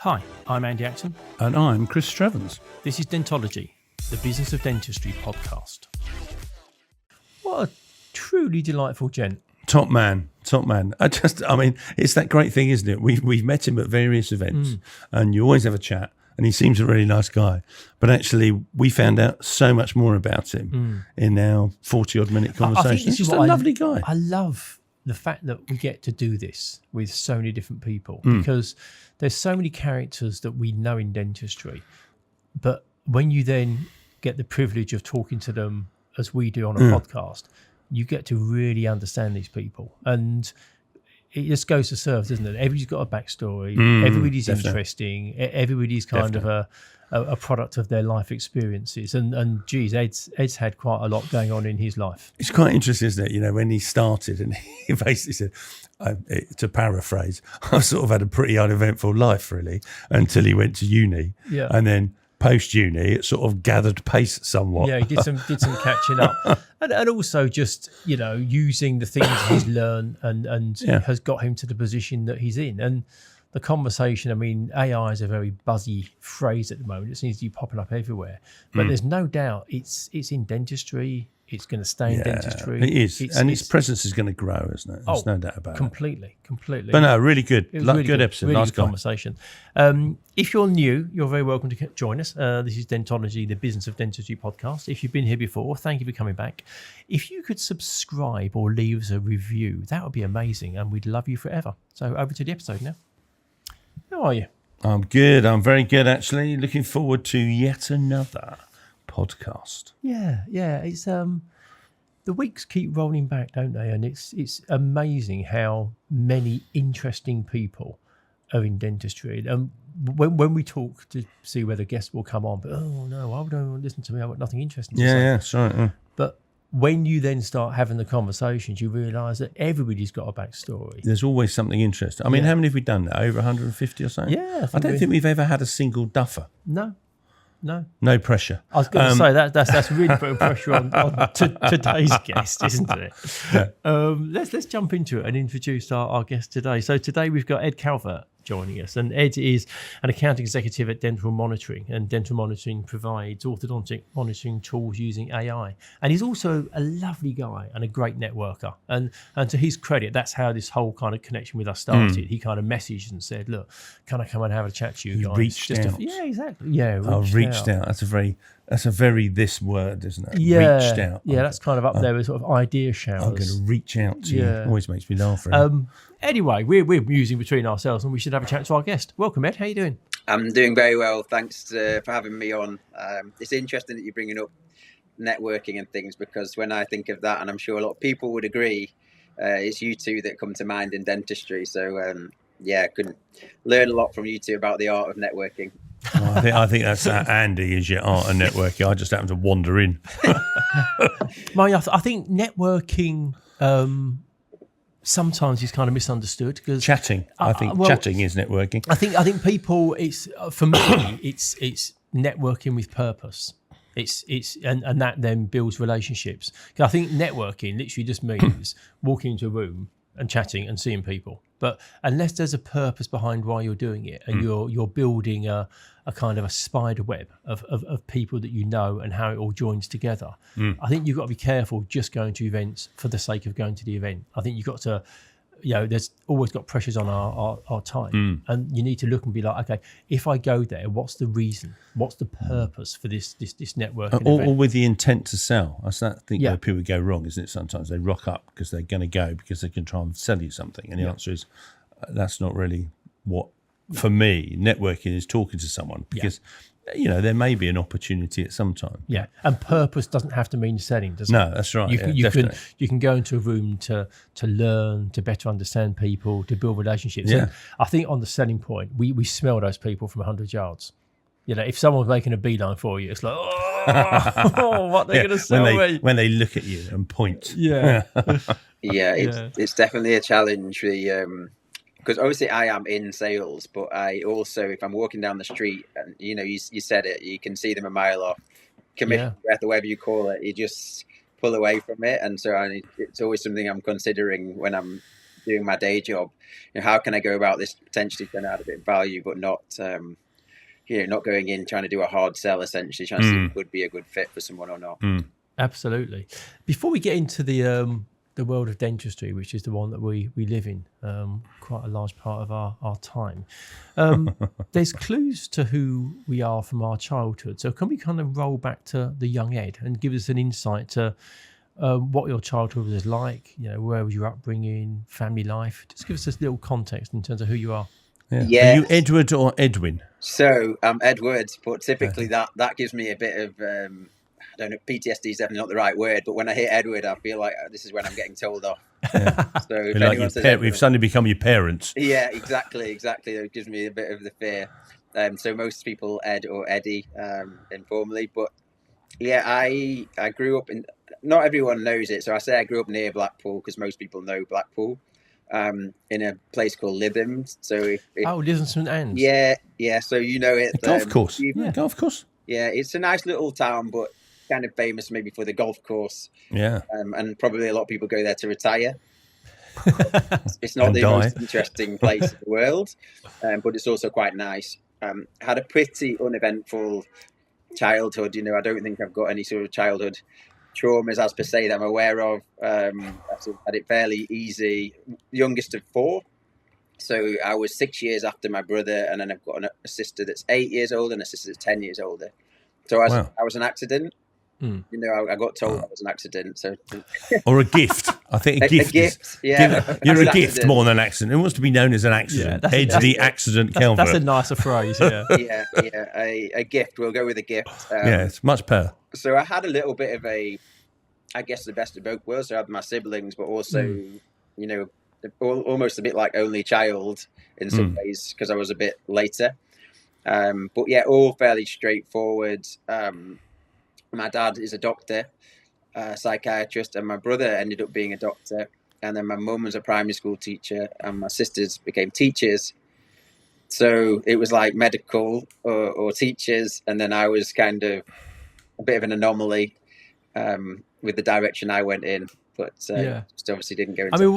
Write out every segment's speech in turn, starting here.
Hi, I'm Andy Acton. And I'm Chris Strevens. This is Dentology, the Business of Dentistry podcast. What a truly delightful gent. Top man. I mean, it's that great thing, isn't it? We've met him at various events and you always have a chat and he seems a really nice guy. But actually, we found out so much more about him in our 40-odd minute conversation. I think this He's is just a lovely guy. I love the fact that we get to do this with so many different people because there's so many characters that we know in dentistry. But when you then get the privilege of talking to them as we do on a podcast, you get to really understand these people. And it just goes to serve, doesn't it? Everybody's got a backstory. Everybody's interesting. Everybody's kind of a product of their life experiences. And geez, Ed's had quite a lot going on in his life. It's quite interesting, isn't it? You know, when he started and he basically said, to paraphrase, I've sort of had a pretty uneventful life, really, until he went to uni. Yeah. And then post-uni, it sort of gathered pace somewhat. Yeah, he did some catching up. And also just, you know, using the things he's learned and has got him to the position that he's in. And the conversation, I mean, AI is a very buzzy phrase at the moment. It seems to be popping up everywhere. But there's no doubt it's in dentistry. It's going to stay in dentistry. It is. Its presence is going to grow, isn't it? There's no doubt about it. Completely. But no, really good. Really good episode. Really nice good conversation. If you're new, you're very welcome to join us. This is Dentology, the Business of Dentistry podcast. If you've been here before, thank you for coming back. If you could subscribe or leave us a review, that would be amazing, and we'd love you forever. So over to the episode now. How are you? I'm good. I'm very good, actually. Looking forward to yet another podcast. Yeah. It's the weeks keep rolling back, don't they? And it's amazing how many interesting people are in dentistry. And when we talk to see whether guests will come on, but oh no, why would anyone listen to me? I've got nothing interesting to say. Yeah, sorry. But when you then start having the conversations, you realise that everybody's got a backstory. There's always something interesting. I mean, how many have we done now? Over 150 or so? Yeah. I don't think we've ever had a single duffer. No. No pressure. I was going to say that's really putting pressure on today's guest, isn't it? Yeah. Let's jump into it and introduce our guest today. So today we've got Ed Calvert joining us, and Ed is an account executive at Dental Monitoring, and Dental Monitoring provides orthodontic monitoring tools using AI. And he's also a lovely guy and a great networker. And to his credit, that's how this whole kind of connection with us started. He kind of messaged and said, "Look, can I come and have a chat to you guys?" Reached out. Yeah, exactly. Yeah, reached out. That's a very this word, isn't it? Yeah, reached out. Yeah, that's kind of up there with sort of idea showers. I'm going to reach out to you. Always makes me laugh. Anyway, we're musing between ourselves, and we should have a chat to our guest. Welcome, Ed. How are you doing? I'm doing very well. Thanks for having me on. It's interesting that you're bringing up networking and things, because when I think of that, and I'm sure a lot of people would agree, it's you two that come to mind in dentistry. So, I could learn a lot from you two about the art of networking. I think that's Andy is your art of networking. I just happen to wander in. I think networking sometimes is kind of misunderstood because chatting. I think chatting is networking. I think people. It's for me. It's networking with purpose. And that then builds relationships. I think networking literally just means walking into a room and chatting and seeing people. But unless there's a purpose behind why you're doing it, and you're building a kind of a spider web of people that you know and how it all joins together, I think you've got to be careful just going to events for the sake of going to the event. I think you've got to, there's always got pressures on our time, and you need to look and be like, okay, if I go there, what's the reason? What's the purpose for this networking event? Or with the intent to sell. I think where people go wrong, isn't it? Sometimes they rock up because they're going to go because they can try and sell you something, and the answer is that's not really what. For me, networking is talking to someone because there may be an opportunity at some time. Yeah, and purpose doesn't have to mean selling, does it? No, that's right. You can go into a room to learn, to better understand people, to build relationships. Yeah. And I think on the selling point, we smell those people from 100 yards. If someone's making a beeline for you, it's like, what they're going to sell me when they look at you and point. Yeah, it's definitely a challenge. Because obviously I am in sales, but I also, if I'm walking down the street and, you said it, you can see them a mile off, commission breath or whatever you call it, you just pull away from it. And so it's always something I'm considering when I'm doing my day job, how can I go about this potentially trying to add a bit of value, but not, not going in trying to do a hard sell, essentially trying to see if it would be a good fit for someone or not. Absolutely. Before we get into the world of dentistry, which is the one that we live in quite a large part of our time, there's clues to who we are from our childhood. So can we kind of roll back to the young Ed and give us an insight to what your childhood was like, where was your upbringing, family life? Just give us this little context in terms of who you are. Yeah. Are you Edward or Edwin? So I'm Edward, but typically that gives me a bit of, I don't know, PTSD is definitely not the right word, but when I hear Edward, I feel like this is when I'm getting told off. So if anyone says Edward, we've suddenly become your parents. Yeah, exactly. It gives me a bit of the fear. So most people Ed or Eddie informally, but yeah, I grew up in, not everyone knows it, so I say I grew up near Blackpool because most people know Blackpool, in a place called Lytham. So Lytham St Anne's. Yeah. So you know it. Golf course. Golf course. Yeah, it's a nice little town, but kind of famous maybe for the golf course. Yeah. And probably a lot of people go there to retire. It's not the most interesting place in the world, but it's also quite nice. Had a pretty uneventful childhood. I don't think I've got any sort of childhood traumas as per se that I'm aware of. I had it fairly easy. Youngest of 4. So I was 6 years after my brother, and then I've got a sister that's 8 years older and a sister that's 10 years older. So I was an accident. I got told I was an accident. So, or a gift. I think a gift. Yeah, you're a gift more than an accident. It wants to be known as an accident. Ed the accident Calvert. That's a nicer phrase. Yeah. A gift. We'll go with a gift. It's much better. So I had a little bit of I guess the best of both worlds. So I had my siblings, but also, almost a bit like only child in some ways because I was a bit later. But yeah, all fairly straightforward. My dad is a doctor, psychiatrist, and my brother ended up being a doctor. And then my mum was a primary school teacher, and my sisters became teachers. So it was like medical or teachers, and then I was kind of a bit of an anomaly with the direction I went in. But just obviously didn't go into.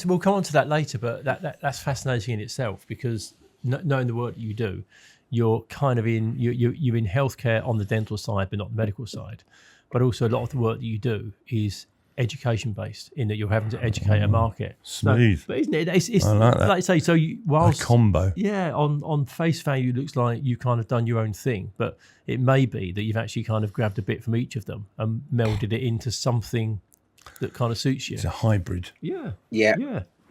We'll come on to that later. But that's fascinating in itself because knowing the work that you do, you're kind of you're in healthcare on the dental side, but not the medical side. But also a lot of the work that you do is education based in that you're having to educate a market. Smooth. But isn't it? It's I like that. Like I say, so whilst a combo. Yeah, on face value, it looks like you've kind of done your own thing, but it may be that you've actually kind of grabbed a bit from each of them and melded it into something that kind of suits you. It's a hybrid. Yeah.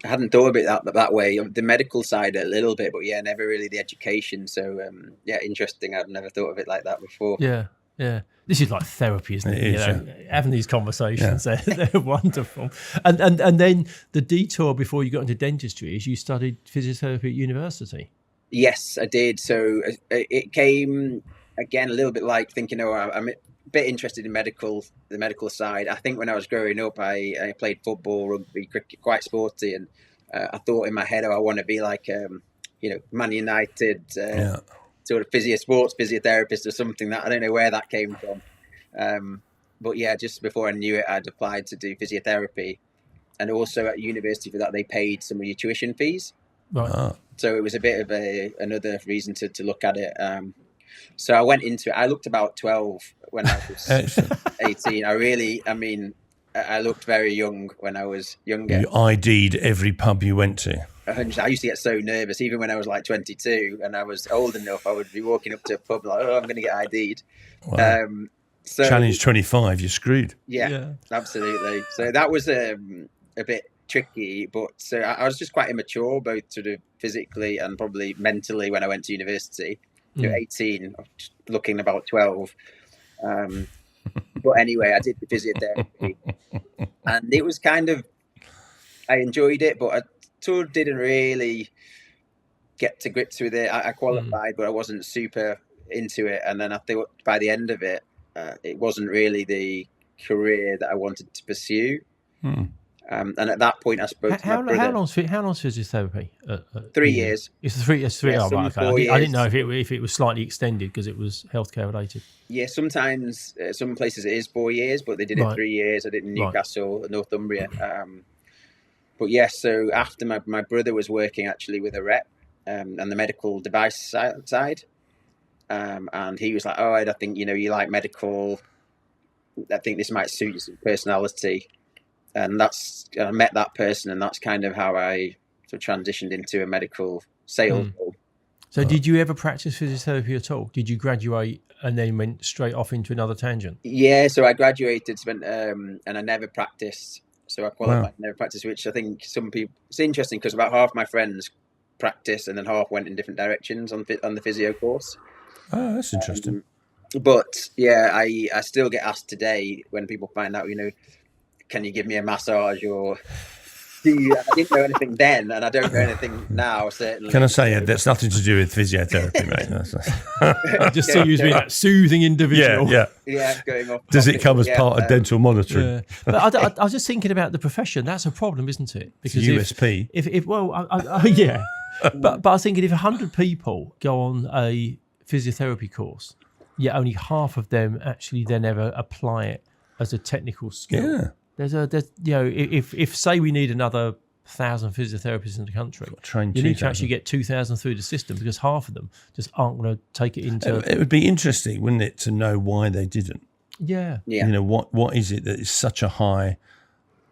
I hadn't thought of it that way. The medical side a little bit, but never really the education. So interesting. I've never thought of it like that before. Yeah. This is like therapy, isn't it? It is, having these conversations, they're wonderful. And then the detour before you got into dentistry is you studied physiotherapy at university. Yes, I did. So it came again a little bit like thinking, I'm a bit interested in the medical side. I think when I was growing up, I played football, rugby, cricket, quite sporty, and I thought in my head, I want to be like, Man United sort of sports physiotherapist or something. That I don't know where that came from. But just before I knew it, I'd applied to do physiotherapy, and also at university for that they paid some of your tuition fees. Right. So it was a bit of another reason to look at it. So I went into it. I looked about 12 when I was 18. I looked very young when I was younger. You ID'd every pub you went to. I used to get so nervous, even when I was like 22 and I was old enough, I would be walking up to a pub like, I'm going to get ID'd. Wow. Challenge 25, you're screwed. Yeah, absolutely. So that was a bit tricky, but so I was just quite immature, both sort of physically and probably mentally when I went to university. 18, looking about 12. But anyway, I did the physiotherapy and it was kind of, I enjoyed it, but I sort of didn't really get to grips with it. I qualified, but I wasn't super into it. And then I thought by the end of it, it wasn't really the career that I wanted to pursue. And at that point, I spoke to my brother. How long's physiotherapy? 3 years. It's 3 years. Yeah, right, okay. I didn't know if it was slightly extended because it was healthcare related. Yeah, sometimes some places it is 4 years, but they did it 3 years. I did it in Newcastle, Northumbria. But yeah, so after my brother was working actually with a rep and the medical device side, and he was like, "Oh, I think you like medical. I think this might suit your personality." And I met that person, and that's kind of how I sort of transitioned into a medical sales role. So did you ever practice physiotherapy at all? Did you graduate and then went straight off into another tangent? Yeah, so I graduated, and I never practiced. So I qualified, never practiced, which I think some people, it's interesting because about half my friends practice and then half went in different directions on the physio course. Oh, that's interesting. But yeah, I still get asked today when people find out, can you give me a massage or... I didn't know anything then, and I don't know anything now, certainly. Can I say, Ed, that's nothing to do with physiotherapy, mate. I just see you as being that soothing individual. Yeah, going off. Does it come as part of dental monitoring? Yeah. But I was just thinking about the profession. That's a problem, isn't it? Because USP. Yeah. But I was thinking if 100 people go on a physiotherapy course, yet only half of them actually then ever apply it as a technical skill. Yeah. There's if say we need another 1,000 physiotherapists in the country, you need to actually get 2,000 through the system because half of them just aren't going to take it into. It would be interesting, wouldn't it, to know why they didn't? Yeah. What is it that is such a high?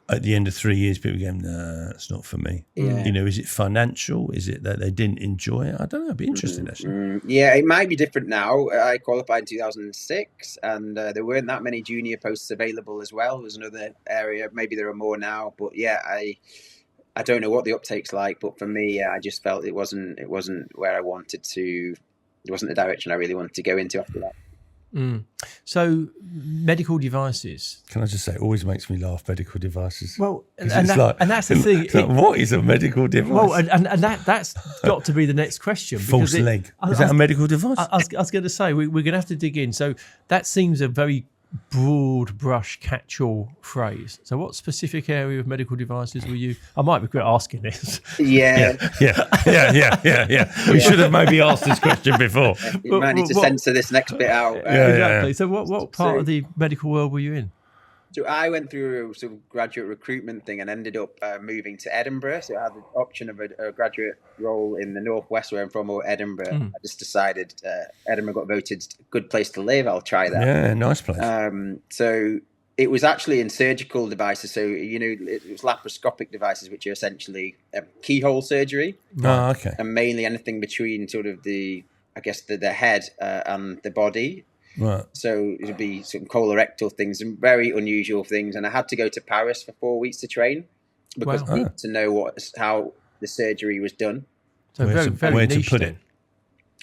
At the end of 3 years, people go, "Nah, that's not for me." Yeah. Is it financial? Is it that they didn't enjoy it? I don't know. It'd be interesting, actually. Yeah, it might be different now. I qualified in 2006, and there weren't that many junior posts available as well. There's another area. Maybe there are more now, but yeah, I don't know what the uptake's like. But for me, I just felt it wasn't where I wanted to. It wasn't the direction I really wanted to go into after that. So medical devices. Can I just say, it always makes me laugh, medical devices. Well, and that's the thing. What is a medical device? Well, and that's got to be the next question. False leg. Is that a medical device? I was going to say, we're going to have to dig in. So that seems a very broad brush catch-all phrase. So what specific area of medical devices were you? I might regret asking this. Yeah. We should have maybe asked this question before. You might need to censor this next bit out. Exactly. So what part of the medical world were you in? So I went through a sort of graduate recruitment thing and ended up moving to Edinburgh. So I had the option of a graduate role in the northwest where I'm from, or Edinburgh. I just decided Edinburgh got voted a good place to live. I'll try that. Yeah, nice place. So it was actually in surgical devices. So, it was laparoscopic devices, which are essentially keyhole surgery. Oh, okay. And mainly anything between sort of the head and the body. Right. So it would be some colorectal things and very unusual things. And I had to go to Paris for 4 weeks to train because I needed to know how the surgery was done. So where to put it?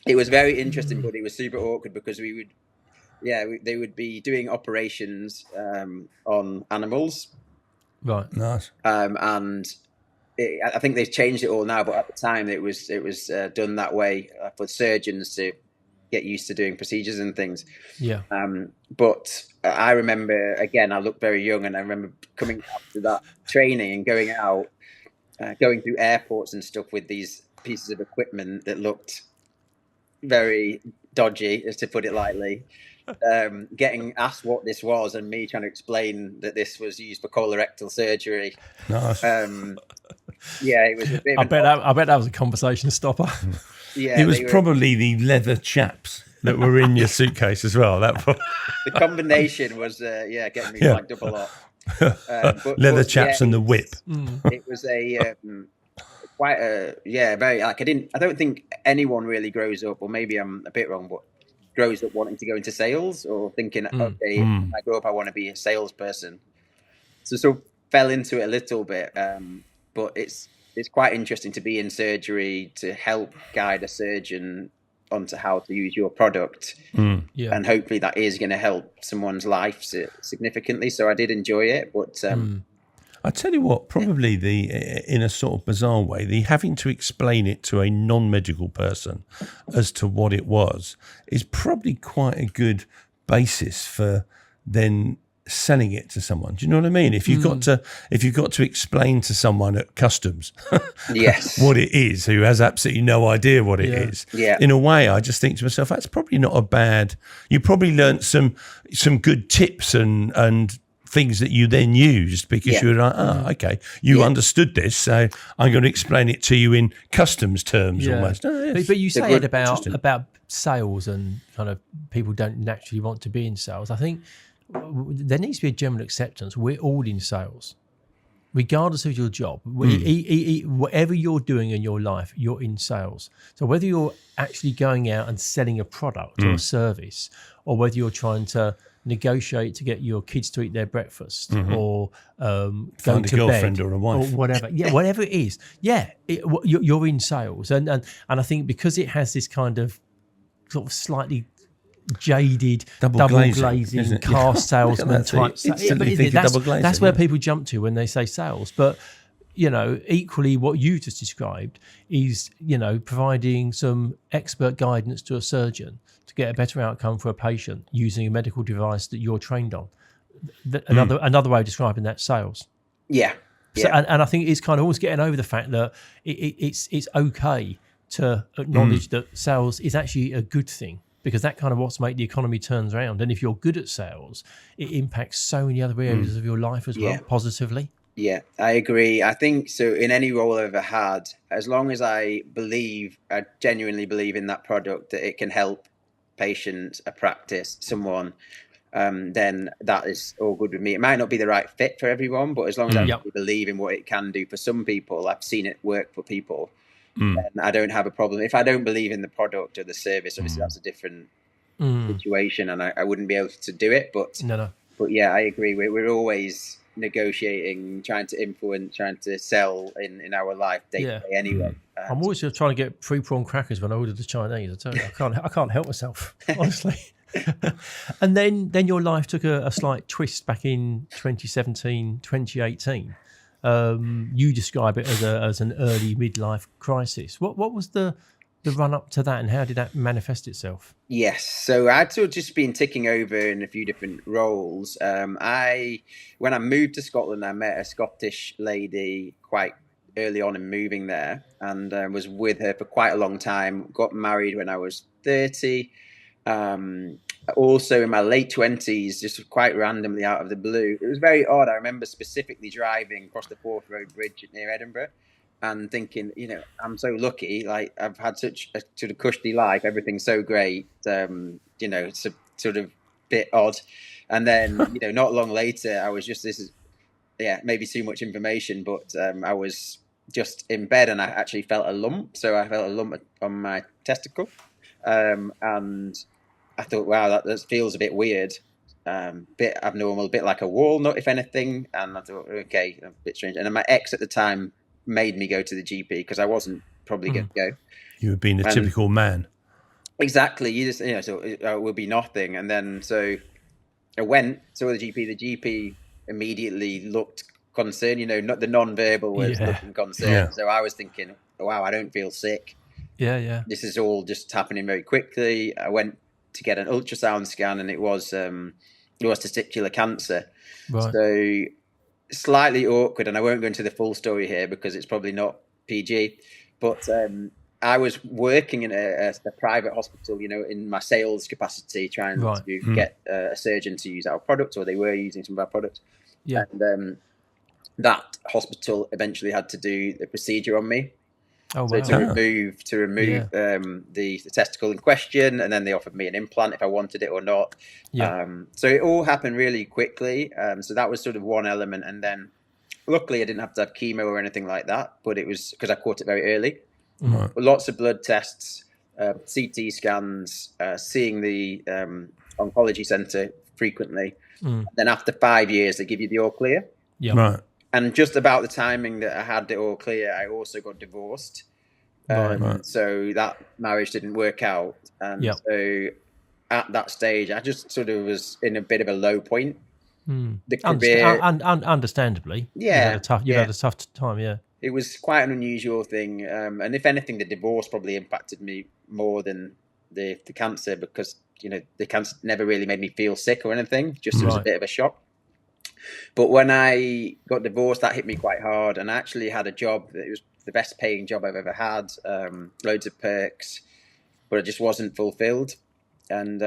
It was very interesting, but it was super awkward because they would be doing operations on animals. Right. Nice. And I think they've changed it all now, but at the time it was done that way for surgeons to get used to doing procedures and things. Yeah. But I remember, again, I looked very young, and I remember coming after that training and going out, going through airports and stuff with these pieces of equipment that looked very dodgy, to put it lightly. Getting asked what this was and me trying to explain that this was used for colorectal surgery. Nice. It was a bit. I bet that was a conversation stopper. Yeah, it was probably the leather chaps that were in your suitcase as well. The combination was getting me flagged up a lot. Leather chaps and the whip. It was very like I don't think anyone really grows up, or maybe I'm a bit wrong, but grows up wanting to go into sales or thinking, when I grow up I want to be a salesperson. So sort of fell into it a little bit, but it's quite interesting to be in surgery to help guide a surgeon onto how to use your product. And hopefully that is going to help someone's life significantly. So I did enjoy it, but I tell you what, probably in a sort of bizarre way, the having to explain it to a non-medical person as to what it was is probably quite a good basis for then selling it to someone. Do you know what I mean? If you've got to explain to someone at customs yes, what it is, who has absolutely no idea what it is, in a way, I just think to myself, that's probably not a bad. You probably learnt some good tips and things that you then used because you were like, okay, you understood this, so I'm going to explain it to you in customs terms almost. Oh, yes. But you say it about sales and kind of people don't naturally want to be in sales. I think there needs to be a general acceptance. We're all in sales, regardless of your job. Whatever you're doing in your life, you're in sales. So whether you're actually going out and selling a product or a service, or whether you're trying to negotiate to get your kids to eat their breakfast or go find to a girlfriend bed or a wife or whatever, whatever it is, you're in sales, and I think because it has this kind of sort of slightly jaded double glazing car salesman type. That's where people jump to when they say sales. But equally, what you just described is providing some expert guidance to a surgeon to get a better outcome for a patient using a medical device that you're trained on. Another way of describing that, sales. Yeah. So, and I think it's kind of always getting over the fact that it's okay to acknowledge that sales is actually a good thing, because that kind of what's made the economy turns around. And if you're good at sales, it impacts so many other areas of your life as well, positively. Yeah, I agree. I think so. In any role I've ever had, as long as I genuinely believe in that product, that it can help patients, a practice, someone, then that is all good with me. It might not be the right fit for everyone, but as long as I really believe in what it can do for some people, I've seen it work for people, then I don't have a problem. If I don't believe in the product or the service, obviously that's a different situation, and I wouldn't be able to do it. But yeah, I agree. We're always negotiating, trying to influence, trying to sell in our life day to day anyway. I'm always just trying to get free prawn crackers when I order the Chinese. I tell you, I can't help myself, honestly. And then your life took a slight twist back in 2017, 2018. You describe it as an early midlife crisis. What was the run up to that, and how did that manifest itself? Yes, so I'd sort of just been ticking over in a few different roles. When I moved to Scotland, I met a Scottish lady quite early on in moving there, and was with her for quite a long time. Got married when I was 30. Also in my late 20s, just quite randomly out of the blue. It was very odd. I remember specifically driving across the Forth Road Bridge near Edinburgh and thinking, I'm so lucky. Like, I've had such a sort of cushy life. Everything's so great. It's a sort of bit odd. And then, not long later, I was just, maybe too much information, but I was just in bed and I actually felt a lump. So I felt a lump on my testicle. And I thought, wow, that feels a bit weird, bit abnormal, a bit like a walnut, if anything. And I thought, okay, a bit strange. And then my ex at the time made me go to the GP because I wasn't probably going to go. You were being a typical man. Exactly. You just, so it will be nothing. And then so I went, saw the GP. The GP immediately looked concerned, not the non-verbal was looking concerned. Yeah. So I was thinking, wow, I don't feel sick. Yeah. This is all just happening very quickly. I went to get an ultrasound scan, and it was testicular cancer. Right. So slightly awkward, and I won't go into the full story here because it's probably not PG. But I was working in a private hospital, in my sales capacity, trying to get a surgeon to use our product, or they were using some of our products. Yeah. And that hospital eventually had to do the procedure on me. Oh, wow. So to remove the testicle in question, and then they offered me an implant if I wanted it or not. Yeah. So it all happened really quickly. So that was sort of one element, and then luckily I didn't have to have chemo or anything like that. But it was because I caught it very early. Mm-hmm. Lots of blood tests, CT scans, seeing the oncology centre frequently. Mm. Then after 5 years, they give you the all clear. Yeah. Right. And just about the timing that I had it all clear, I also got divorced. Right. So that marriage didn't work out. And so at that stage, I just sort of was in a bit of a low point. Mm. The career, understandably. Yeah. You had a tough time, yeah. It was quite an unusual thing. And if anything, the divorce probably impacted me more than the cancer, because, the cancer never really made me feel sick or anything. Just it was a bit of a shock. But when I got divorced, that hit me quite hard. And I actually had a job that was the best paying job I've ever had, loads of perks, but it just wasn't fulfilled. And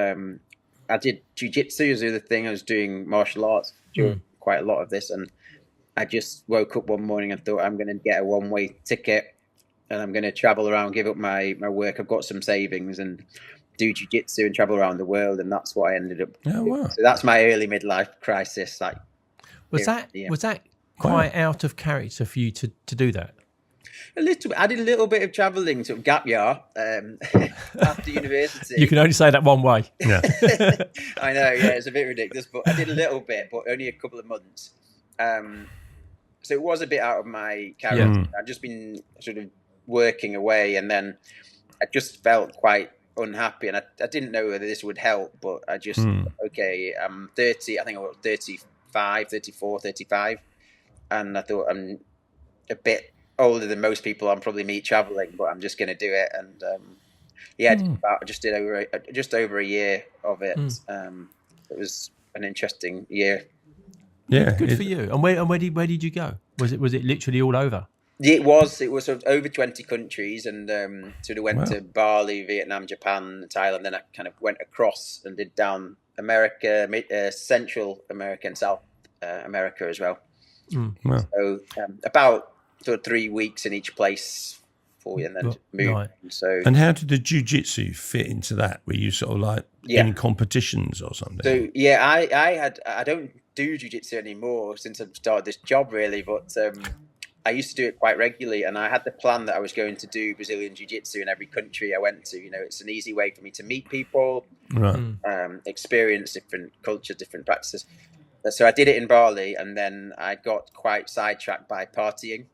I did jiu-jitsu as the other thing. I was doing martial arts quite a lot of this. And I just woke up one morning and thought, I'm going to get a one-way ticket and I'm going to travel around, give up my work. I've got some savings and do jiu-jitsu and travel around the world. And that's what I ended up doing. Wow. So that's my early midlife crisis. Was that quite out of character for you to do that? A little bit. I did a little bit of travelling, sort of gap year after university. You can only say that one way. Yeah. I know, yeah, it's a bit ridiculous, but I did a little bit, but only a couple of months. So it was a bit out of my character. Yeah. I'd just been sort of working away, and then I just felt quite unhappy, and I didn't know whether this would help, but I just, okay, I'm 30, I think I was 35, 34, 35, and I thought I'm a bit older than most people I'm probably meet traveling, but I'm just going to do it. And I just did just over a year of it. It was an interesting year. Yeah, good for you. And where did you go? Was it literally all over? It was sort of over 20 countries, and sort of went to Bali, Vietnam, Japan, Thailand. Then I kind of went across and did down America, Central America, and South America as well. Wow. So about sort of 3 weeks in each place for you, and then move. Right. So, and how did the jiu-jitsu fit into that? Were you sort of like in competitions or something? So yeah, I don't do jiu-jitsu anymore since I've started this job really, but I used to do it quite regularly, and I had the plan that I was going to do Brazilian jiu-jitsu in every country I went to. You know, it's an easy way for me to meet people, experience different cultures, different practices. So I did it in Bali, and then I got quite sidetracked by partying.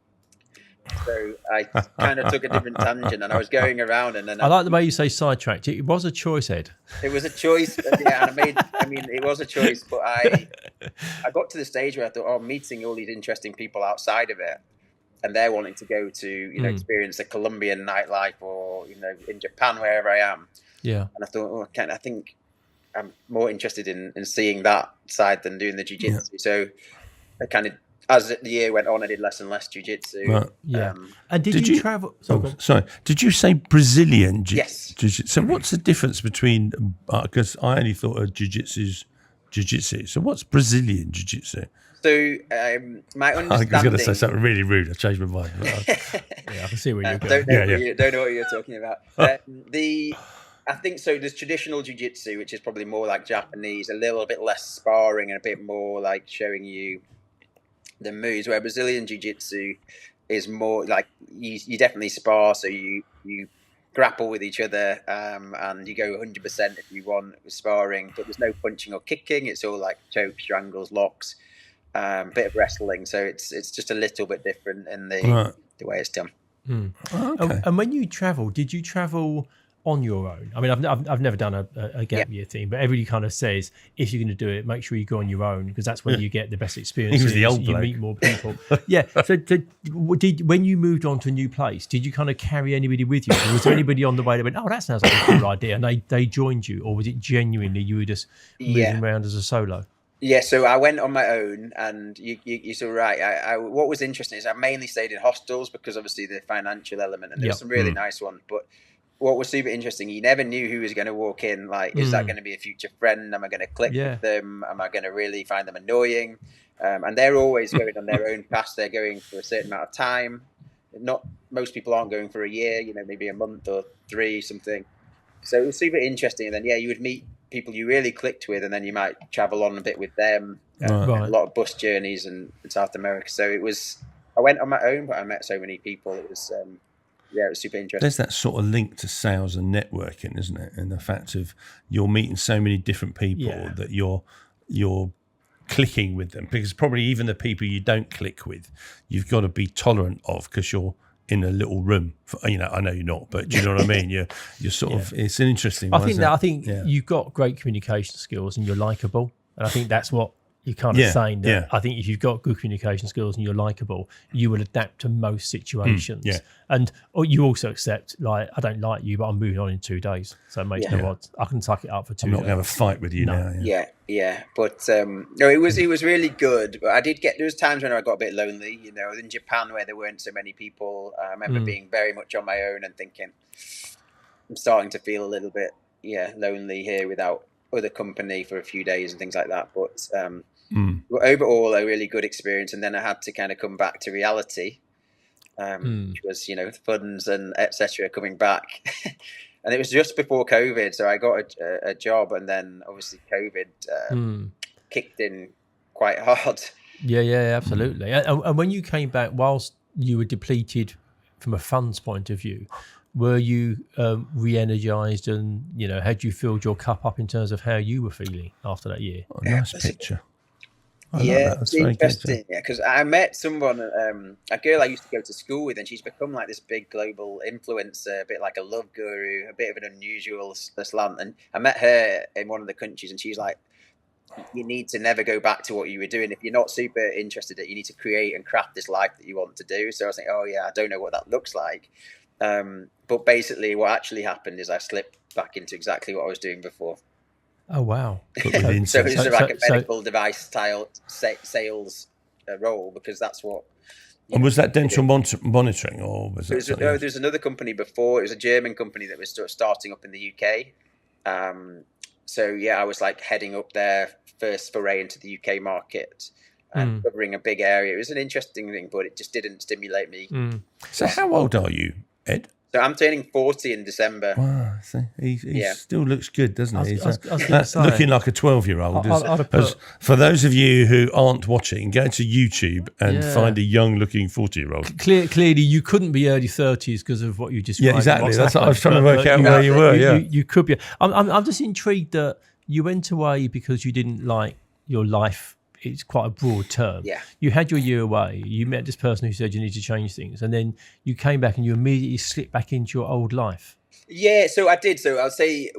So I kind of took a different tangent, and I was going around, and then I like the way you say sidetracked. It was a choice, Ed. It was a choice, yeah, and it was a choice, but I got to the stage where I thought, I'm meeting all these interesting people outside of it, and they're wanting to go to, experience the Colombian nightlife, or, in Japan, wherever I am. Yeah. And I thought, I think I'm more interested in seeing that side than doing the jiu-jitsu. Yeah. So I kind of, as the year went on, I did less and less jiu-jitsu. Right. Yeah. And did you travel? Sorry. Did you say Brazilian Yes. jiu-jitsu? So what's the difference between, because I only thought of jiu-jitsu's jiu-jitsu. So what's Brazilian jiu-jitsu? So my understanding... I was going to say something really rude. I changed my mind. Yeah, I can see where you're going. Don't know what you're talking about. I think so. There's traditional jiu-jitsu, which is probably more like Japanese, a little bit less sparring and a bit more like showing you the moves, where Brazilian jiu-jitsu is more like you definitely spar, so you grapple with each other, and you go 100% if you want with sparring, but there's no punching or kicking. It's all like chokes, strangles, locks, bit of wrestling. So it's just a little bit different in the way it's done. Okay. And when you travel, did you travel on your own? I mean, I've never done a gap year thing, but everybody kind of says if you're going to do it, make sure you go on your own, because that's when you get the best experience. He was the old you bloke. Meet more people. Yeah. So when you moved on to a new place, did you kind of carry anybody with you? Or was there anybody on the way that went, oh, that sounds like a cool idea, and they joined you, or was it genuinely you were just moving around as a solo? Yeah, so I went on my own, and you're so right. I what was interesting is I mainly stayed in hostels because obviously the financial element, and there were some really nice ones, but what was super interesting, you never knew who was going to walk in. Like, is that going to be a future friend? Am I going to click with them? Am I going to really find them annoying? And they're always going on their own path. They're going for a certain amount of time. Not most people aren't going for a year, maybe a month or 3, something. So it was super interesting. And then, you would meet people you really clicked with, and then you might travel on a bit with them. A lot of bus journeys in South America. So I went on my own, but I met so many people. It was... it was super interesting. There's that sort of link to sales and networking, isn't it? And the fact of you're meeting so many different people that you're clicking with them, because probably even the people you don't click with, you've got to be tolerant of, because you're in a little room. I know you're not, but do you know what I mean? You're sort of. It's an interesting. I think you've got great communication skills and you're likable, and I think that's what you're kind of saying. That I think if you've got good communication skills and you're likable, you will adapt to most situations. And you also accept, like, I don't like you, but I'm moving on in 2 days, so it makes no odds. I can suck it up for 2 days. I'm not going to have a fight with you now. Yeah. But no, it was really good. But there was times when I got a bit lonely. In Japan where there weren't so many people. I remember being very much on my own and thinking, I'm starting to feel a little bit lonely here without other company for a few days and things like that. But But overall, a really good experience. And then I had to kind of come back to reality, which was, funds and etc. coming back. And it was just before COVID. So I got a job, and then obviously COVID kicked in quite hard. Yeah, absolutely. And when you came back, whilst you were depleted from a funds point of view, were you re-energized, and had you filled your cup up in terms of how you were feeling after that year? Oh, nice picture. It's interesting. Yeah, because I met someone, a girl I used to go to school with, and she's become like this big global influencer, a bit like a love guru, a bit of an unusual slant. And I met her in one of the countries, and she's like, you need to never go back to what you were doing. If you're not super interested in it, you need to create and craft this life that you want to do. So I was like, oh yeah, I don't know what that looks like. But basically what actually happened is I slipped back into exactly what I was doing before. Oh, wow. So it's like a medical device style sales role, because that's what... And was that dental monitoring, or was that there was another company before. It was a German company that was sort of starting up in the UK. So yeah, I was like heading up their first foray into the UK market and covering a big area. It was an interesting thing, but it just didn't stimulate me. So how old are you, Ed? So I'm turning 40 in December. Wow, he still looks good, doesn't he? He's looking like a 12-year-old. For those of you who aren't watching, go to YouTube and find a young-looking 40-year-old. Clearly, you couldn't be early 30s because of what you described. Yeah, exactly. That's what I was trying to work out where you were. You could be. I'm just intrigued that you went away because you didn't like your life. It's quite a broad term. Yeah. You had your year away. You met this person who said you need to change things, and then you came back and you immediately slipped back into your old life. Yeah, so I did. So I'll say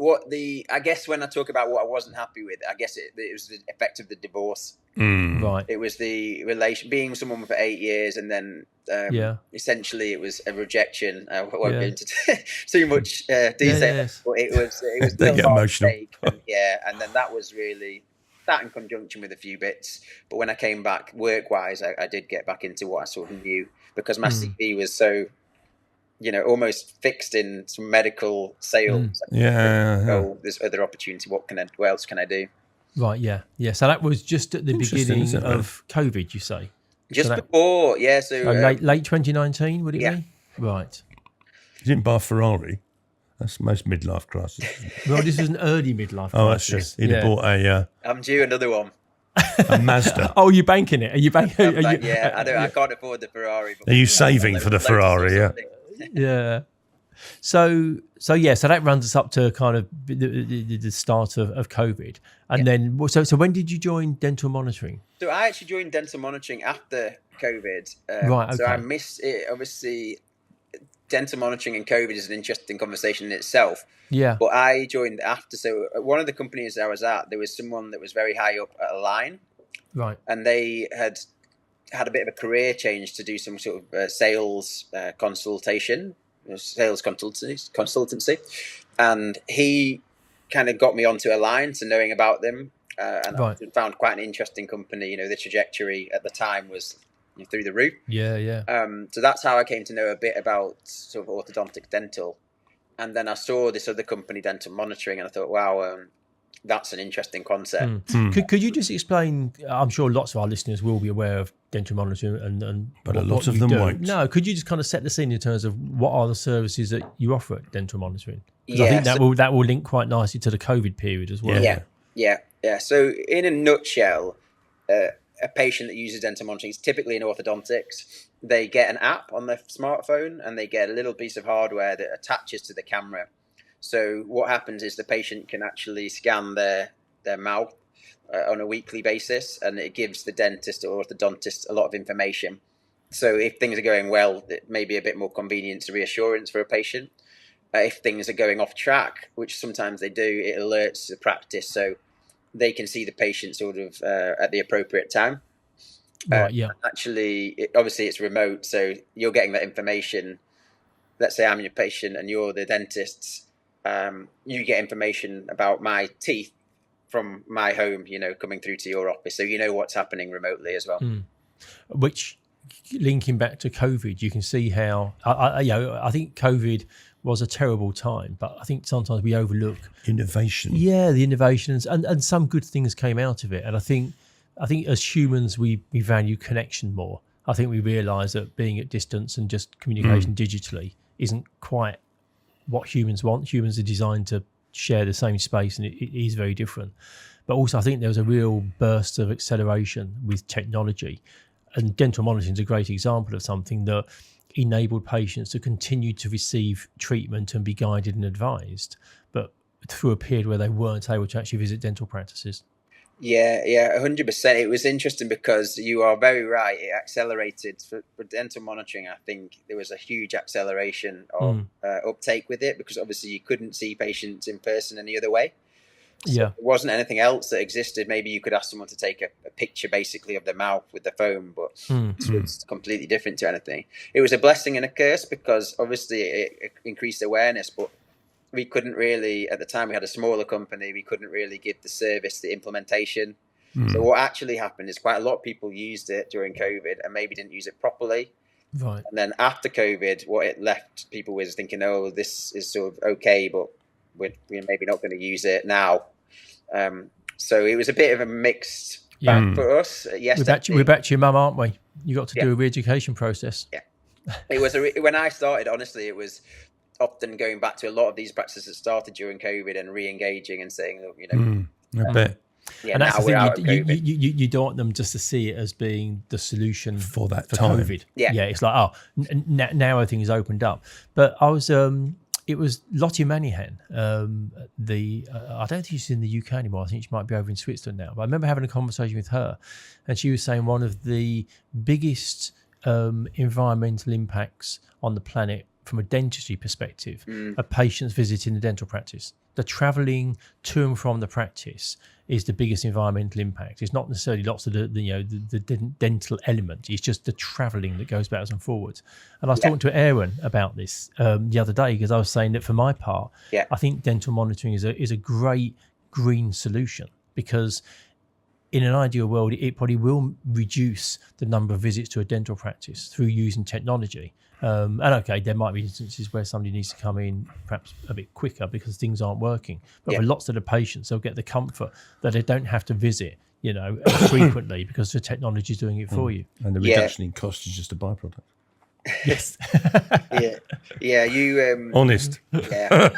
I guess when I talk about what I wasn't happy with, I guess it was the effect of the divorce. Right. It was the relation, being with someone for 8 years, and then essentially it was a rejection. I won't go into too much detail, but it was they get emotional. And then that was really that in conjunction with a few bits. But when I came back work-wise, I did get back into what I sort of knew, because my CV was so, almost fixed in some medical sales. Oh, there's other opportunity. What else can I do? Right, yeah. So that was just at the beginning of COVID, you say? Just before, yeah. So late 2019, would it be? Right. You didn't buy a Ferrari. That's most midlife crisis. Well, this was an early midlife crisis. Oh, that's true. He'd have bought a... I'm due another one. A Mazda. Oh, you're banking it? Are you banking? I can't afford the Ferrari. Are you saving for the Ferrari? Yeah. So that runs us up to kind of the start of COVID, and then so when did you join dental monitoring? So I actually joined dental monitoring after COVID. Right. Okay. So I missed it. Obviously, dental monitoring and COVID is an interesting conversation in itself. Yeah. But I joined after. So at one of the companies I was at, there was someone that was very high up at a line. Right. And they had a bit of a career change to do some sort of sales consultation, sales consultancy. And he kind of got me onto a line to knowing about them. And I found quite an interesting company. The trajectory at the time was through the roof. Yeah. So that's how I came to know a bit about sort of orthodontic dental. And then I saw this other company, Dental Monitoring, and I thought, wow, that's an interesting concept. Could you just explain? I'm sure lots of our listeners will be aware of dental monitoring, but a lot of them won't. No, could you just kind of set the scene in terms of what are the services that you offer at dental monitoring? Yeah, I think that will link quite nicely to the COVID period as well. Yeah. So in a nutshell, a patient that uses dental monitoring is typically in orthodontics. They get an app on their smartphone and they get a little piece of hardware that attaches to the camera. So what happens is the patient can actually scan their mouth on a weekly basis, and it gives the dentist or orthodontist a lot of information. So if things are going well, it may be a bit more convenience and reassurance for a patient. If things are going off track, which sometimes they do, it alerts the practice so they can see the patient sort of at the appropriate time. Actually, obviously it's remote, so you're getting that information. Let's say I'm your patient and you're the dentist. You get information about my teeth from my home, coming through to your office. So you know what's happening remotely as well. Which, linking back to COVID, you can see how, I think COVID was a terrible time, but I think sometimes we overlook innovation. Yeah, the innovations and some good things came out of it. And I think I think as humans, we value connection more. I think we realise that being at distance and just communication digitally isn't quite what humans want. Humans are designed to share the same space, and it is very different. But also, I think there was a real burst of acceleration with technology, and dental monitoring is a great example of something that enabled patients to continue to receive treatment and be guided and advised, but through a period where they weren't able to actually visit dental practices. Yeah, 100%. It was interesting because you are very right. It accelerated for dental monitoring. I think there was a huge acceleration of uptake with it, because obviously you couldn't see patients in person any other way. So there wasn't anything else that existed. Maybe you could ask someone to take a picture basically of their mouth with the phone, but this was completely different to anything. It was a blessing and a curse, because obviously it increased awareness, but we couldn't really, at the time we had a smaller company, we couldn't really give the service, the implementation. So what actually happened is quite a lot of people used it during COVID and maybe didn't use it properly. Right. And then after COVID, what it left people with is thinking, oh, this is sort of okay, but we're maybe not going to use it now. So it was a bit of a mixed bag for us. Yes, we're back to your mum, aren't we? You got to do a re-education process. Yeah, it was when I started. Honestly, it was often going back to a lot of these practices that started during COVID and re-engaging and saying, look, I bet. Yeah, and that's the thing. You don't want them just to see it as being the solution for time. COVID. Yeah, it's like now everything is opened up. But I was. It was Lottie Manihan. I don't think she's in the UK anymore. I think she might be over in Switzerland now. But I remember having a conversation with her, and she was saying one of the biggest environmental impacts on the planet from a dentistry perspective are patients visiting the dental practice. The travelling to and from the practice is the biggest environmental impact. It's not necessarily lots of the dental element. It's just the travelling that goes backwards and forwards. And I was talking to Aaron about this the other day, because I was saying that for my part, I think dental monitoring is a great green solution, because in an ideal world, it probably will reduce the number of visits to a dental practice through using technology. And okay, there might be instances where somebody needs to come in perhaps a bit quicker because things aren't working. But for lots of the patients, they'll get the comfort that they don't have to visit, frequently, because the technology is doing it for you. And the reduction in cost is just a byproduct. Yes. You honest. Yeah,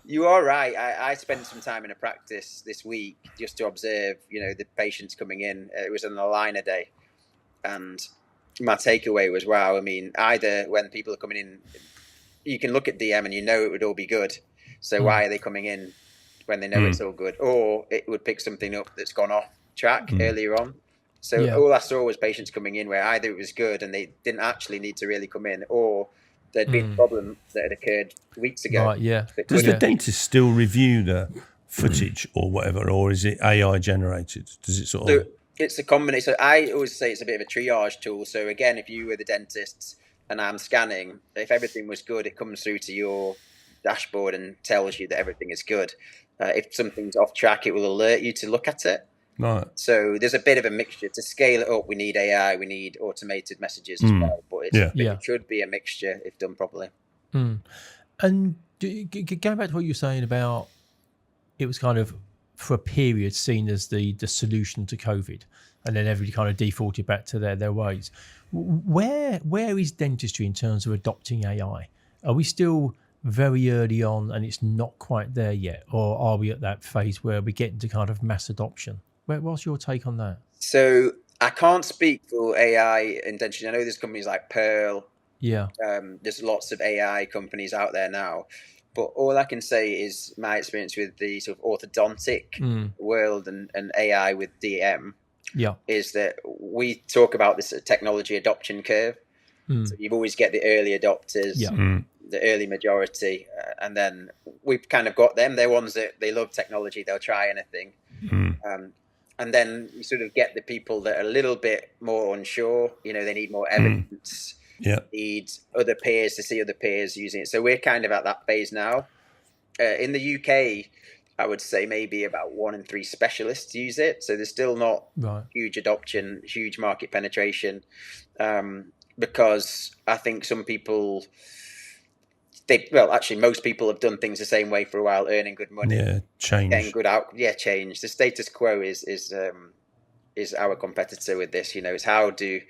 you are right. I spent some time in a practice this week just to observe, the patients coming in. It was an aligner day, and my takeaway was, wow. I mean, either when people are coming in, you can look at DM and it would all be good. So why are they coming in when they know it's all good? Or it would pick something up that's gone off track earlier on. So all I saw was patients coming in where either it was good and they didn't actually need to really come in, or there'd been a problem that had occurred weeks ago. Right, yeah. Does the dentist still review the footage or whatever, or is it AI generated? Does it sort of... It's a combination. So I always say it's a bit of a triage tool. So again, if you were the dentist and I'm scanning, if everything was good, it comes through to your dashboard and tells you that everything is good. If something's off track, it will alert you to look at it. Right. So there's a bit of a mixture. To scale it up, we need AI, we need automated messages as well. But it should be a mixture if done properly. And going back to what you were saying about it was kind of for a period seen as the solution to COVID, and then everybody kind of defaulted back to their ways. Where is dentistry in terms of adopting AI? Are we still very early on and it's not quite there yet, or are we at that phase where we're getting to kind of mass adoption? What's your take on that? So I can't speak for AI in dentistry. I know there's companies like Pearl. Yeah. There's lots of AI companies out there now. But all I can say is my experience with the sort of orthodontic world and AI with DM is that we talk about this technology adoption curve. So you always get the early adopters, the early majority, and then we've kind of got them. They're ones that they love technology. They'll try anything. And then you sort of get the people that are a little bit more unsure. They need more evidence. Need other peers to see other peers using it. So we're kind of at that phase now. In the UK, I would say maybe about 1 in 3 specialists use it. So there's still not huge adoption, huge market penetration, because I think some people, most people have done things the same way for a while, earning good money. Yeah, change. Getting good out. Yeah, change. The status quo is is our competitor with this. It's how do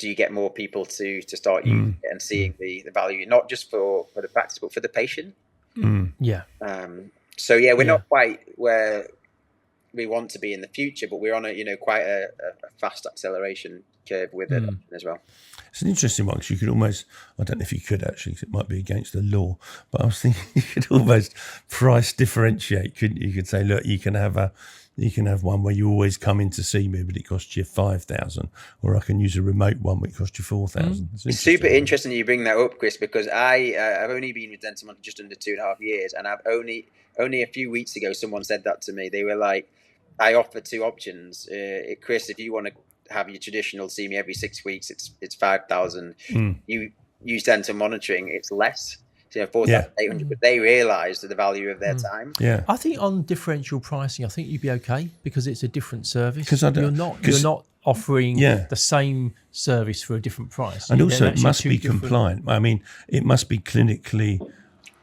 you get more people to start using it and seeing the value, not just for the practice, but for the patient. Yeah. So yeah, we're not quite where we want to be in the future, but we're on a quite a fast acceleration curve with it as well. It's an interesting one because you could almost, I don't know if you could actually, 'cause it might be against the law, but I was thinking you could almost price differentiate, couldn't you? You could say, look, you can have one where you always come in to see me, but it costs you 5,000, or I can use a remote one which costs you 4,000. It's super interesting you bring that up, Chris, because I've only been with Dentology just under 2.5 years, and I've only a few weeks ago someone said that to me. They were like, I offer 2 options, Chris. If you want to have your traditional see me every 6 weeks, it's 5,000. You use dental monitoring, it's less. 4,800, but they realise the value of their time. Yeah, I think on differential pricing, I think you'd be okay because it's a different service. Because you're not offering the same service for a different price. And also, it must be compliant. I mean, it must be clinically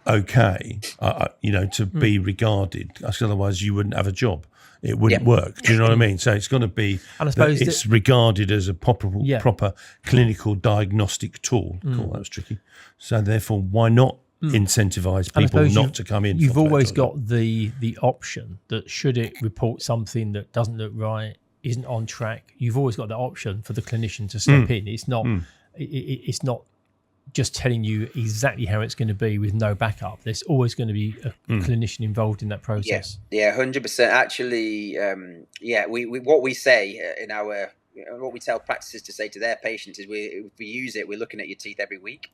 okay, to be regarded. Because otherwise, you wouldn't have a job. It wouldn't work. Do you know what I mean? So it's going to be, and I suppose it's regarded as a proper clinical diagnostic tool. Cool, that was tricky. So therefore, why not incentivise people not to come in? You've always got the option that should it report something that doesn't look right, isn't on track, you've always got the option for the clinician to step in. It's not it's not just telling you exactly how it's going to be with no backup. There's always going to be a clinician involved in that process. Yeah, 100%. Actually, we what we say in our, what we tell practices to say to their patients is, if we use it, we're looking at your teeth every week.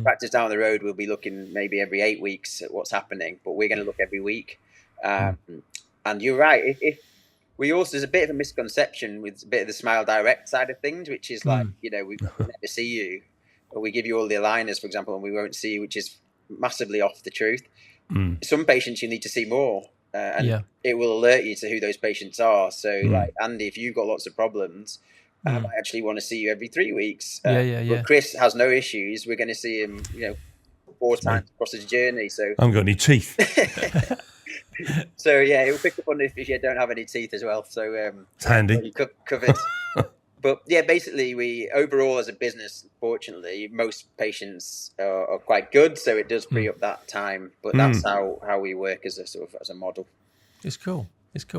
Practice down the road, we'll be looking maybe every 8 weeks at what's happening, but we're going to look every week. And you're right. If we also, there's a bit of a misconception with a bit of the Smile Direct side of things, which is like, we never see you, or we give you all the aligners, for example, and we won't see you, which is massively off the truth. Some patients you need to see more, and it will alert you to who those patients are. So like, Andy, if you've got lots of problems, I might actually want to see you every 3 weeks. But Chris has no issues. We're going to see him, 4 times across his journey. So I haven't got any teeth. So it'll pick up on if you don't have any teeth as well. So it's handy. You covered. But yeah, basically, we overall as a business, fortunately, most patients are quite good, so it does free up that time. But that's how we work as a model. It's cool.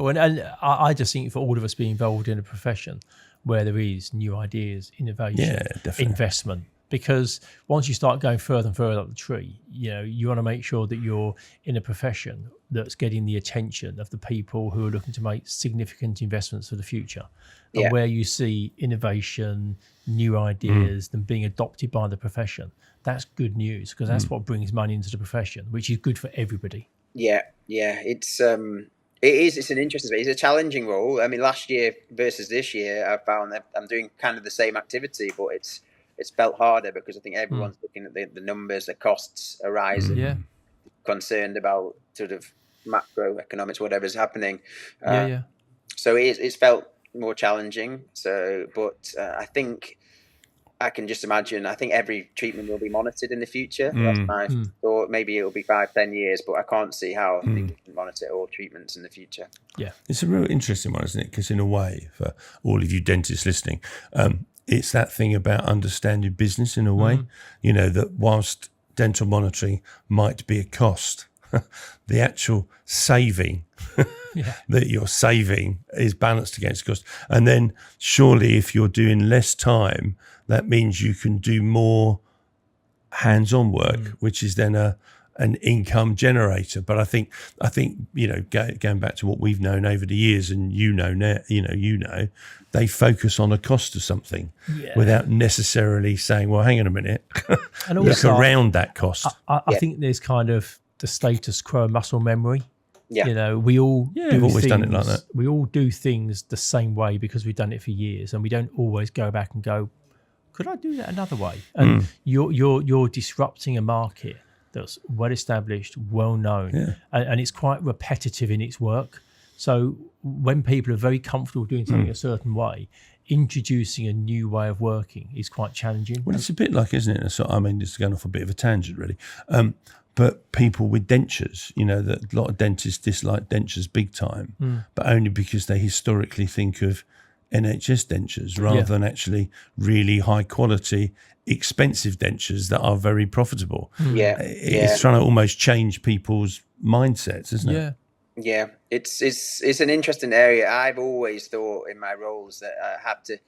And I just think for all of us being involved in a profession where there is new ideas, innovation, investment, because once you start going further and further up the tree, you want to make sure that you're in a profession that's getting the attention of the people who are looking to make significant investments for the future. And where you see innovation, new ideas, them being adopted by the profession, that's good news, because that's what brings money into the profession, which is good for everybody. Yeah. It's an interesting space. It's a challenging role. I mean, last year versus this year, I found that I'm doing kind of the same activity, but it's felt harder because I think everyone's looking at the numbers, the costs are rising, concerned about sort of macroeconomics, whatever's happening. So it's felt more challenging. So, but I think I can just imagine, I think every treatment will be monitored in the future. That's my thought. Maybe it'll be 5-10 years, but I can't see how we can monitor all treatments in the future. Yeah. It's a real interesting one, isn't it? Because in a way, for all of you dentists listening, it's that thing about understanding business in a way, that whilst dental monitoring might be a cost, the actual saving that you're saving is balanced against cost. And then surely if you're doing less time, that means you can do more hands-on work, which is then an income generator. But I think going back to what we've known over the years, and they focus on a cost of something without necessarily saying, well, hang on a minute, and also, look around that cost. I think there's kind of the status quo muscle memory. We all we've always done it like that. We all do things the same way because we've done it for years, and we don't always go back and go, could I do that another way? And you're disrupting a market that's well established, well known, and it's quite repetitive in its work. So when people are very comfortable doing something a certain way, introducing a new way of working is quite challenging. Well, it's a bit like, isn't it? So, I mean, it's going off a bit of a tangent, really. But people with dentures, that a lot of dentists dislike dentures big time, but only because they historically think of NHS dentures rather than actually really high quality, expensive dentures that are very profitable. It's trying to almost change people's mindsets, isn't it? Yeah, it's an interesting area. I've always thought in my roles that I have to,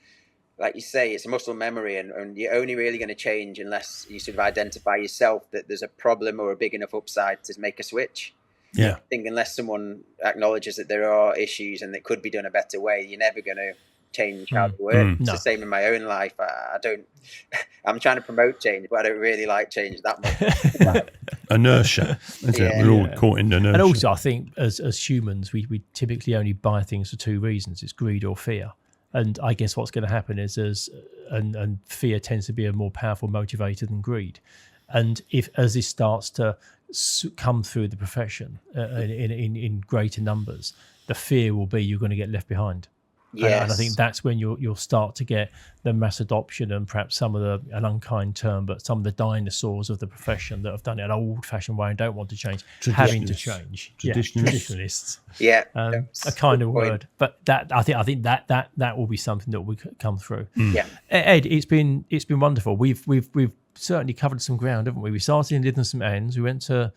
like you say, it's a muscle memory, and you're only really going to change unless you sort of identify yourself that there's a problem or a big enough upside to make a switch. Yeah. I think unless someone acknowledges that there are issues and it could be done a better way, you're never going to change how to work. It's the same in my own life. I'm trying to promote change, but I don't really like change that much. Inertia. We're all caught in inertia. And also, I think as humans, we typically only buy things for two reasons: it's greed or fear. And I guess what's going to happen is, and fear tends to be a more powerful motivator than greed. And as this starts to come through the profession in greater numbers, the fear will be you're going to get left behind. Yes. And I think that's when you'll start to get the mass adoption and perhaps some of an unkind term, but some of the dinosaurs of the profession that have done it an old-fashioned way and don't want to change, having to change. Traditionalists. Yeah, a kind of word. But I think that will be something that will come through. Yeah, Ed, it's been wonderful. We've certainly covered some ground, haven't we? We started in Lytham St Anne's. We went to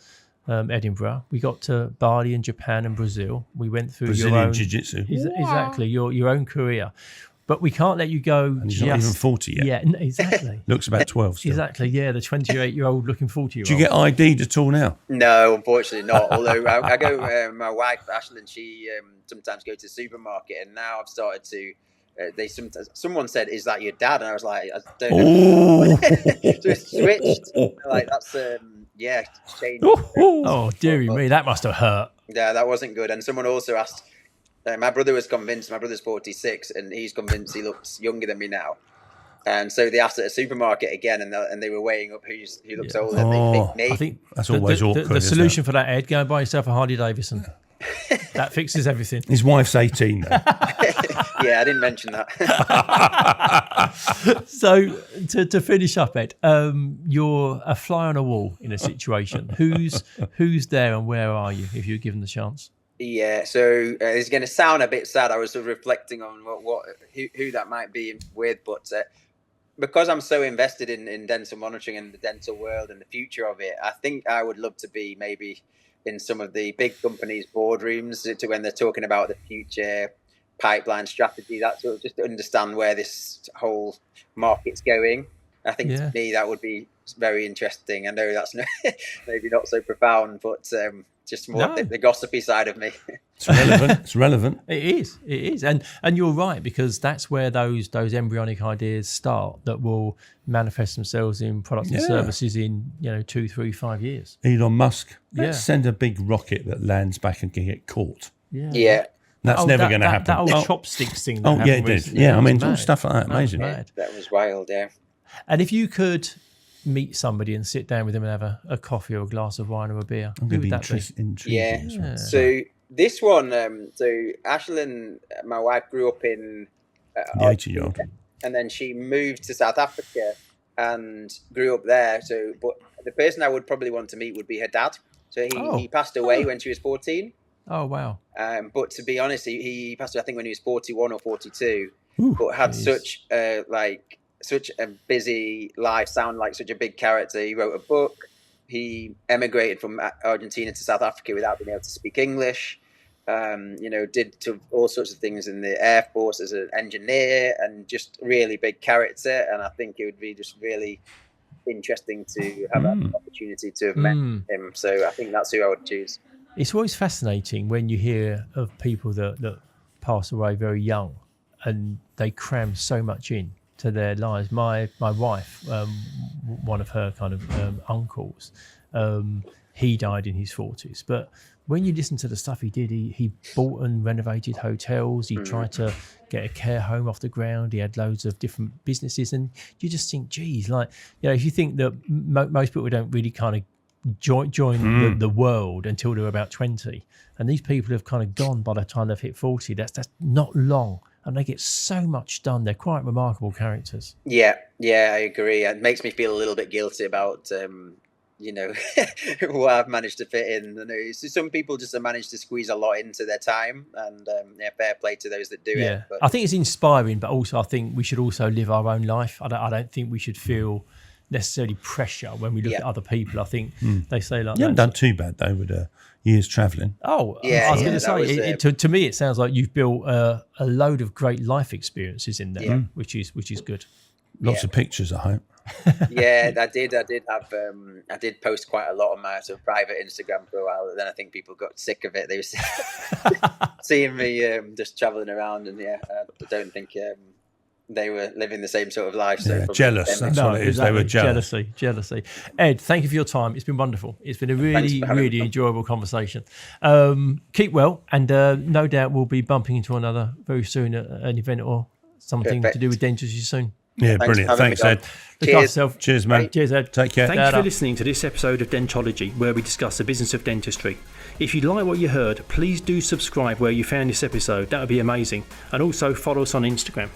Edinburgh. We got to Bali and Japan and Brazil. We went through Brazilian your own jiu-jitsu. Exactly, your own career. But we can't let you go. And he's not even 40 yet. Yeah, exactly. Looks about 12 still. Exactly, yeah, the 28-year-old looking 40-year-old. Do you get ID'd at all now? No, unfortunately not. Although I go, my wife, Ashlyn, she sometimes goes to the supermarket, and now I've started to, someone said, "Is that your dad?" And I was like, I don't know. So it's switched. Like, that's, changed. Oh, dearie me, that must have hurt. Yeah, that wasn't good. And someone also asked, my brother was convinced, my brother's 46, and he's convinced he looks younger than me now. And so they asked at a supermarket again, and they were weighing up who looks older. I think that's always awkward. The solution for that, Ed, go and buy yourself a Harley Davidson. That fixes everything. His wife's 18 though. Yeah, I didn't mention that. So to finish up, Ed, you're a fly on a wall in a situation. Who's there and where are you if you're given the chance? Yeah, so it's going to sound a bit sad. I was sort of reflecting on who that might be with, but because I'm so invested in dental monitoring and the dental world and the future of it, I think I would love to be maybe in some of the big companies' boardrooms to when they're talking about the future pipeline strategy, that sort of just to understand where this whole market's going. I think to me that would be very interesting. I know that's maybe not so profound, but just more the gossipy side of me. It's relevant. It is. And you're right, because that's where those embryonic ideas start that will manifest themselves in products and services in 2, 3, 5 years. Elon Musk, let's send a big rocket that lands back and can get caught. Yeah. That's never going to happen. That old chopsticks thing. It did. Yeah, I mean, stuff like that. Amazing. That was wild, yeah. And if you could meet somebody and sit down with them and have a coffee or a glass of wine or a beer, who would that be? Yeah. So this one, Ashlyn, my wife, grew up in the 80-year-old, and then she moved to South Africa and grew up there. So, but the person I would probably want to meet would be her dad. So he passed away when she was 14. Oh wow! But to be honest, he passed away I think when he was 41 or 42. Ooh, but had such a busy life, sounded like such a big character. He wrote a book. He emigrated from Argentina to South Africa without being able to speak English. Did all sorts of things in the Air Force as an engineer, and just really big character. And I think it would be just really interesting to have an opportunity to have met him. So I think that's who I would choose. It's always fascinating when you hear of people that pass away very young and they cram so much in to their lives. My wife, one of her kind of uncles, he died in his 40s. But when you listen to the stuff he did, he bought and renovated hotels. He tried to get a care home off the ground. He had loads of different businesses. And you just think, geez, if you think that most people don't really kind of join the world until they're about 20, and these people have kind of gone by the time they've hit 40. That's not long and they get so much done. They're quite remarkable characters. Yeah, I agree. It makes me feel a little bit guilty about, what I've managed to fit in. Some people just have managed to squeeze a lot into their time, and fair play to those that do it. But I think it's inspiring, but also I think we should also live our own life. I don't think we should feel necessarily pressure when we look at other people. I think they say like, you haven't done too bad though with years travelling. Oh, I was going to say, to me, it sounds like you've built a load of great life experiences in there, which is good. Lots of pictures, I hope. Yeah, I did have I did post quite a lot on my sort of private Instagram for a while, and then I think people got sick of it. They were seeing me just traveling around, and I don't think they were living the same sort of life. So jealous. That's what it is. Exactly. They were jealous. Jealousy. Ed, thank you for your time. It's been wonderful. It's been a really enjoyable conversation. Keep well, and no doubt we'll be bumping into one another very soon at an event or something to do with dentistry soon. Yeah, brilliant. Thanks, Ed. Look after yourself. Cheers, mate. Cheers, Ed. Take care. Thank you for listening to this episode of Dentology, where we discuss the business of dentistry. If you like what you heard, please do subscribe where you found this episode. That would be amazing. And also follow us on Instagram.